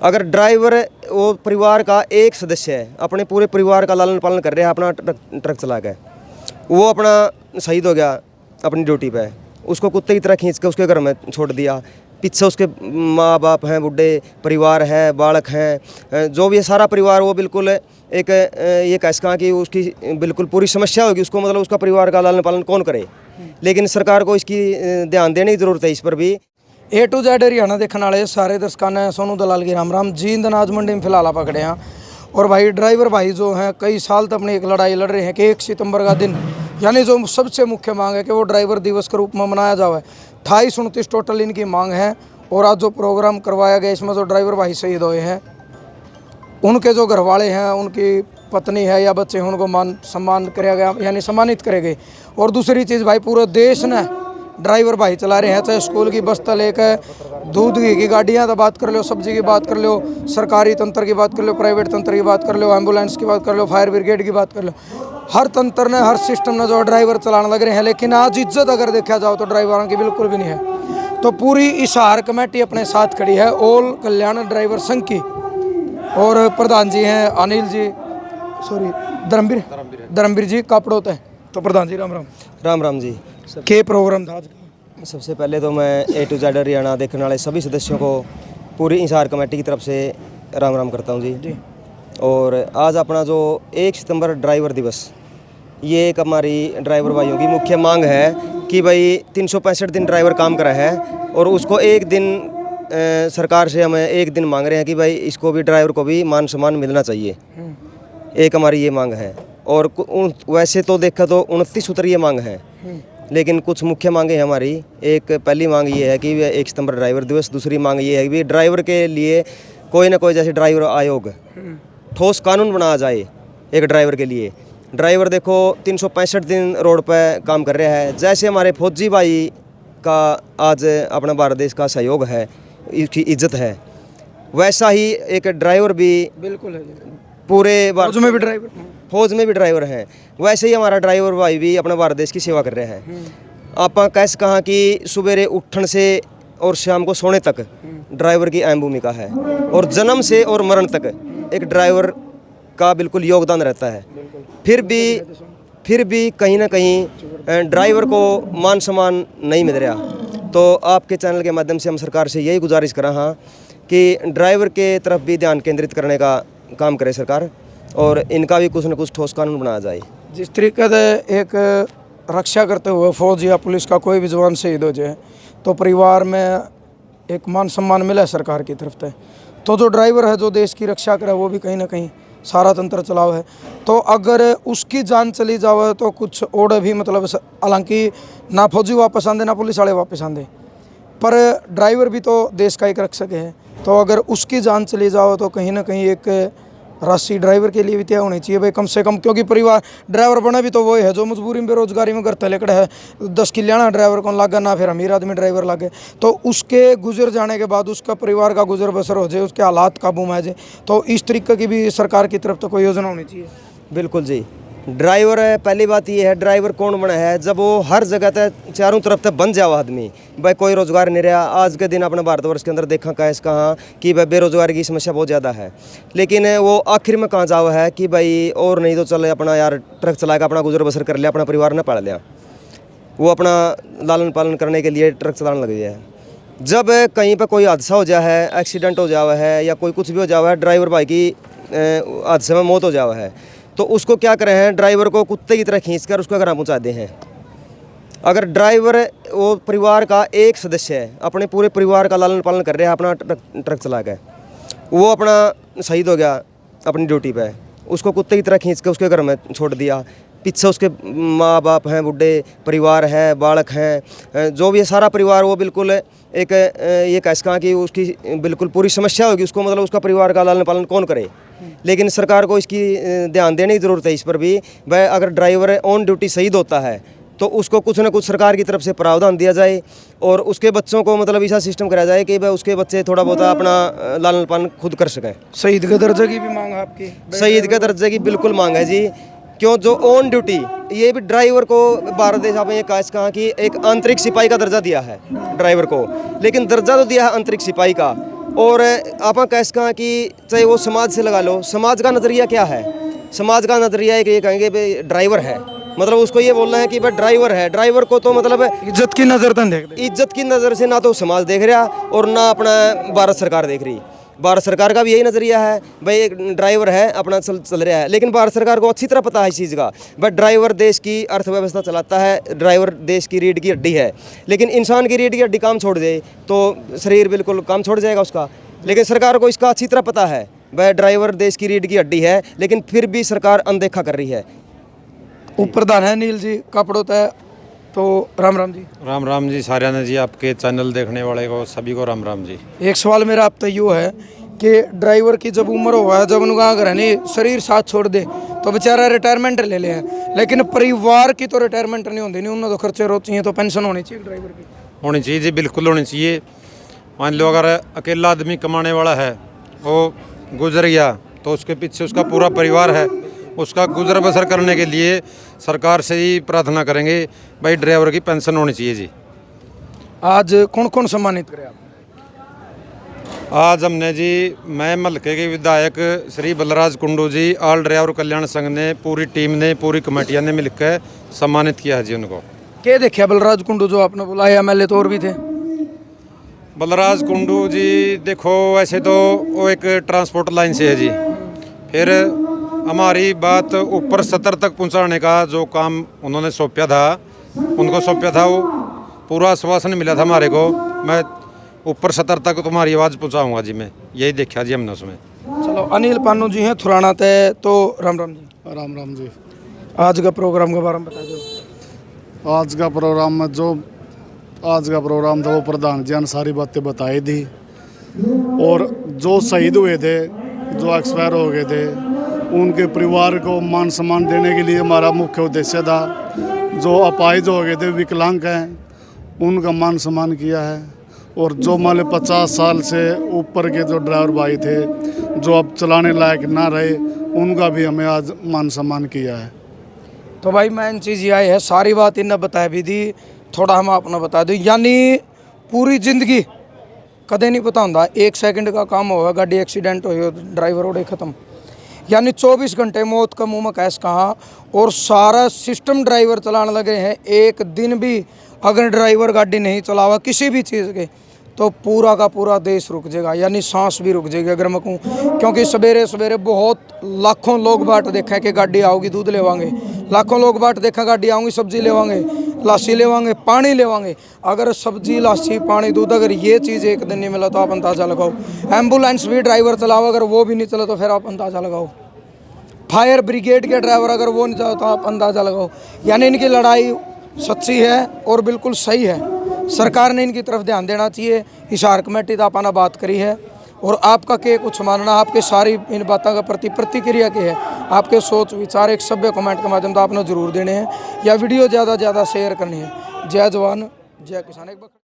अगर ड्राइवर वो परिवार का एक सदस्य है, अपने पूरे परिवार का लालन पालन कर रहा है अपना ट्रक चला के, वो अपना शहीद हो गया अपनी ड्यूटी पे, उसको कुत्ते की तरह खींच के उसके घर में छोड़ दिया, पीछे उसके माँ बाप हैं, बूढ़े परिवार है, बालक हैं, जो भी है सारा परिवार, वो बिल्कुल एक ये कह सका कि उसकी बिल्कुल पूरी समस्या होगी उसको, मतलब उसका परिवार का लालन पालन कौन करे। लेकिन सरकार को इसकी ध्यान देने की ज़रूरत है इस पर भी। A to Z हरियाणा देखने वाले सारे दर्शकों ने सोनू दलाल की राम राम जी। अनाज मंडी में फिलहाल पकड़े हैं और भाई ड्राइवर भाई जो हैं कई साल तक अपनी एक लड़ाई लड़ रहे हैं कि 1 सितंबर का दिन यानी जो सबसे मुख्य मांग है कि वो ड्राइवर दिवस के रूप में मनाया जाए। 28-29 टोटल इनकी मांग है और आज जो प्रोग्राम करवाया गया इसमें जो ड्राइवर भाई शहीद हुए हैं उनके जो घर वाले हैं, उनकी पत्नी है या बच्चे हैं, उनको मान सम्मान किया गया यानी सम्मानित करे गए। और दूसरी चीज़ भाई पूरे देश ने ड्राइवर भाई चला रहे हैं, चाहे स्कूल की बस तो लेकर दूध घी की गाड़ियाँ तो बात कर लो, सब्जी की बात कर लो, सरकारी तंत्र की बात कर लो, प्राइवेट तंत्र की बात कर लो, एम्बुलेंस की बात कर लो, फायर ब्रिगेड की बात कर लो, हर तंत्र ने हर सिस्टम ने जो ड्राइवर चलाने लग रहे हैं। लेकिन आज इज्जत अगर देखा जाओ तो ड्राइवरों की बिल्कुल भी नहीं है। तो पूरी हिसार कमेटी अपने साथ खड़ी है, ऑल कल्याण ड्राइवर संघ की, और प्रधान जी हैं अनिल जी, सॉरी धर्मवीर जी कापड़ोत है। तो प्रधान जी राम राम। राम राम जी। के प्रोग्राम था आज का? सबसे पहले तो मैं A to Z हरियाणा देखने वाले सभी सदस्यों को पूरी हिसार कमेटी की तरफ से राम राम करता हूं जी। और आज अपना जो 1 सितंबर ड्राइवर दिवस, ये एक हमारी ड्राइवर भाइयों की मुख्य मांग है कि भाई 365 दिन ड्राइवर काम करा है और उसको एक दिन सरकार से हमें एक दिन मांग रहे हैं कि भाई इसको भी ड्राइवर को भी मान सम्मान मिलना चाहिए। एक हमारी ये मांग है। और वैसे तो देखा तो 29 सूत्रीय मांग है, लेकिन कुछ मुख्य मांगे हैं हमारी। एक पहली मांग ये है कि 1 सितंबर ड्राइवर दिवस, दूसरी मांग ये है कि ड्राइवर के लिए कोई ना कोई जैसे ड्राइवर आयोग, ठोस कानून बनाया जाए एक ड्राइवर के लिए। ड्राइवर देखो 365 दिन रोड पर काम कर रहा है, जैसे हमारे फौजी भाई का आज अपना भारत देश का सहयोग है, इसकी इज्जत है, वैसा ही एक ड्राइवर भी बिल्कुल है। पूरे फौज में भी ड्राइवर, फौज में भी ड्राइवर हैं, वैसे ही हमारा ड्राइवर भाई भी अपना भारत देश की सेवा कर रहे हैं। आप कैसे कहा कि सुबेरे उठने से और शाम को सोने तक ड्राइवर की अहम भूमिका है, और जन्म से और मरण तक एक ड्राइवर का बिल्कुल योगदान रहता है। फिर भी कहीं ना कहीं ड्राइवर को मान सम्मान नहीं मिल रहा। तो आपके चैनल के माध्यम से हम सरकार से यही गुजारिश कर रहा कि ड्राइवर के तरफ भी ध्यान केंद्रित करने का काम करे सरकार, और इनका भी कुछ न कुछ ठोस कानून बनाया जाए। जिस तरीके से एक रक्षा करते हुए फौज या पुलिस का कोई भी जवान शहीद हो जाए तो परिवार में एक मान सम्मान मिला है सरकार की तरफ से, तो जो ड्राइवर है जो देश की रक्षा करे वो भी कहीं ना कहीं सारा तंत्र चलाव है। तो अगर उसकी जान चली जावे तो कुछ और भी मतलब, हालांकि ना फौजी वापस आंदे ना पुलिस वाले वापस आंदे, पर ड्राइवर भी तो देश का एक रक्षक है। तो अगर उसकी जान चली जाओ तो कहीं ना कहीं एक राशि ड्राइवर के लिए भी तय होनी चाहिए भाई, कम से कम, क्योंकि परिवार ड्राइवर बना भी तो वो है जो मजबूरी में बेरोजगारी में घर तले खड़ा है। 10 किल्याना ड्राइवर कौन लागा ना, फिर अमीर आदमी ड्राइवर लागे, तो उसके गुजर जाने के बाद उसका परिवार का गुजर बसर हो जाए, उसके हालात काबू में आ जाए, तो इस तरीके की भी सरकार की तरफ तो कोई योजना होनी चाहिए। बिल्कुल जी। ड्राइवर है, पहली बात ये है ड्राइवर कौन बना है जब वो हर जगह तक चारों तरफ तक बन जाओ आदमी, भाई कोई रोजगार नहीं रहा। आज के दिन अपने भारतवर्ष के अंदर देखा कहाँ कि भाई बेरोजगारी की समस्या बहुत ज़्यादा है, लेकिन वो आखिर में कहाँ जाओ है कि भाई और नहीं तो चले अपना यार ट्रक चला के अपना गुजर बसर कर लिया, अपना परिवार न पाल लिया, वो अपना लालन पालन करने के लिए ट्रक चलाने लग गया है। जब कहीं पर कोई हादसा हो जाए है, एक्सीडेंट हो जावा है या कोई कुछ भी हो जावा है, ड्राइवर भाई की हादसे में मौत हो जावा है, तो उसको क्या करें हैं, ड्राइवर को कुत्ते की तरह खींचकर उसका घर पहुंचा दे हैं। अगर ड्राइवर वो परिवार का एक सदस्य है, अपने पूरे परिवार का लालन पालन कर रहा है अपना ट्रक चला के, वो अपना शहीद हो गया अपनी ड्यूटी पे, उसको कुत्ते की तरह खींच के उसके घर में छोड़ दिया, पीछे उसके माँ बाप हैं, बूढ़े परिवार है, बालक हैं, जो भी है सारा परिवार, वो बिल्कुल एक ये कह सका कि उसकी बिल्कुल पूरी समस्या होगी उसको, मतलब उसका परिवार का लालन पालन कौन करे। लेकिन सरकार को इसकी ध्यान देने की ज़रूरत है इस पर भी। वह अगर ड्राइवर ऑन ड्यूटी शहीद होता है तो उसको कुछ ना कुछ सरकार की तरफ से प्रावधान दिया जाए, और उसके बच्चों को मतलब ऐसा सिस्टम कराया जाए कि वह उसके बच्चे थोड़ा बहुत अपना लालन पालन खुद कर सकें। शहीद के दर्जे की भी मांग है आपकी? शहीद के दर्जे की बिल्कुल मांग है जी, क्यों जो ऑन ड्यूटी, ये भी ड्राइवर को भारत देश में ये कहा कि एक आंतरिक सिपाही का दर्जा दिया है ड्राइवर को, लेकिन दर्जा तो दिया है आंतरिक सिपाही का, और आप कह सकें कि चाहे वो समाज से लगा लो, समाज का नज़रिया क्या है? समाज का नज़रिया एक ये कहेंगे भाई ड्राइवर है, मतलब उसको ये बोलना है कि भाई ड्राइवर है, ड्राइवर को तो मतलब इज्जत की नज़र तन देख दे। इज्जत की नज़र से ना तो समाज देख रहा और ना अपना भारत सरकार देख रही। भारत सरकार का भी यही नज़रिया है, भाई एक ड्राइवर है अपना चल रहा है, लेकिन भारत सरकार को अच्छी तरह पता है इस चीज़ का, भाई ड्राइवर देश की अर्थव्यवस्था चलाता है, ड्राइवर देश की रीढ़ की हड्डी है। लेकिन इंसान की रीढ़ की हड्डी काम छोड़ दे तो शरीर बिल्कुल काम छोड़ जाएगा उसका। लेकिन सरकार को इसका अच्छी तरह पता है, भाई ड्राइवर देश की रीढ़ की हड्डी है, लेकिन फिर भी सरकार अनदेखा कर रही है। प्रधान है नील जी कपड़ों तय तो राम राम जी। राम राम जी सारिया ने जी, आपके चैनल देखने वाले को सभी को राम राम जी। एक सवाल मेरा आप तक यूँ है कि ड्राइवर की जब उम्र हुआ है, जब उनका अगर नहीं शरीर साथ छोड़ दे तो बेचारा रिटायरमेंट ले ले हैं, लेकिन परिवार की तो रिटायरमेंट नहीं होती, नहीं उन्होंने तो खर्चे रोज चाहिए, तो पेंशन होनी चाहिए ड्राइवर की। होनी चाहिए जी, बिल्कुल होनी चाहिए। मान लो अगर अकेला आदमी कमाने वाला है, वो गुजर गया तो उसके पीछे उसका पूरा परिवार है, उसका गुजर बसर करने के लिए सरकार से ही प्रार्थना करेंगे भाई ड्राइवर की पेंशन होनी चाहिए जी। आज कौन कौन सम्मानित करे आप? आज हमने जी, मैं मलके के विधायक श्री बलराज कुंडू जी, ऑल ड्राइवर कल्याण संघ ने, पूरी टीम ने, पूरी कमेटियां ने मिलकर सम्मानित किया है जी उनको। क्या देखा बलराज कुंडू जो आपने बुलाया, एमएलए तो और भी थे? बलराज कुंडू जी देखो, वैसे तो वो एक ट्रांसपोर्ट लाइन से है जी, फिर हमारी बात ऊपर सतर तक पहुंचाने का जो काम उन्होंने सौंपा था, उनको सौंपा था, वो पूरा आश्वासन मिला था हमारे को, मैं ऊपर सतर तक तुम्हारी आवाज़ पहुंचाऊंगा जी, मैं यही देखा जी हमने उसमें। चलो अनिल पानू जी हैं थुराना तय तो राम राम जी। राम राम जी। आज का प्रोग्राम के बारे में बता दो। आज का प्रोग्राम में जो आज का प्रोग्राम था वो प्रधान जी ने सारी बातें बताई थी, और जो शहीद हुए थे, जो एक्सपायर हो गए थे, उनके परिवार को मान सम्मान देने के लिए हमारा मुख्य उद्देश्य था। जो अपाहिज हो गए थे, विकलांग हैं, उनका मान सम्मान किया है, और जो मान लो 50 साल से ऊपर के जो ड्राइवर भाई थे जो अब चलाने लायक ना रहे, उनका भी हमें आज मान सम्मान किया है। तो भाई मेन चीज़ यह है, सारी बात इन्हें बता भी दी, थोड़ा हम अपना बता दो। यानी पूरी जिंदगी कदे नहीं पता होता, 1 सेकंड का काम होगा, गाड़ी एक्सीडेंट हो, ड्राइवर उड़े खत्म। यानी 24 घंटे मौत का मुँह में कैस कहाँ, और सारा सिस्टम ड्राइवर चलाने लगे हैं। एक दिन भी अगर ड्राइवर गाड़ी नहीं चलावा किसी भी चीज़ के, तो पूरा का पूरा देश रुक जाएगा, यानी सांस भी रुक जाएगी अगर मैं कहूँ। क्योंकि सवेरे सवेरे बहुत लाखों लोग बाट देखें कि गाड़ी आओगी दूध लेवांगे, लाखों लोग बाट देखा गाड़ी आऊँगी सब्जी लेवांगे, लासी लेवांगे, पानी लेवांगे। अगर सब्जी लासी पानी दूध अगर ये चीज़ एक दिन नहीं मिला तो आप अंदाज़ा लगाओ। एम्बुलेंस भी ड्राइवर चलाओ, अगर वो भी नहीं चला तो फिर आप अंदाज़ा लगाओ। फायर ब्रिगेड के ड्राइवर अगर वो नहीं चला तो आप अंदाज़ा लगाओ। यानी इनकी लड़ाई सच्ची है और बिल्कुल सही है। सरकार ने इनकी तरफ ध्यान देना चाहिए। हिसार कमेटी तो आपने बात करी है, और आपका के कुछ मानना, आपके सारी इन बातों का प्रति प्रतिक्रिया के है, आपके सोच विचार एक सभ्य कमेंट के माध्यम से आपने जरूर देने हैं, या वीडियो ज़्यादा से ज़्यादा शेयर करनी है। जय जवान जय किसान। एक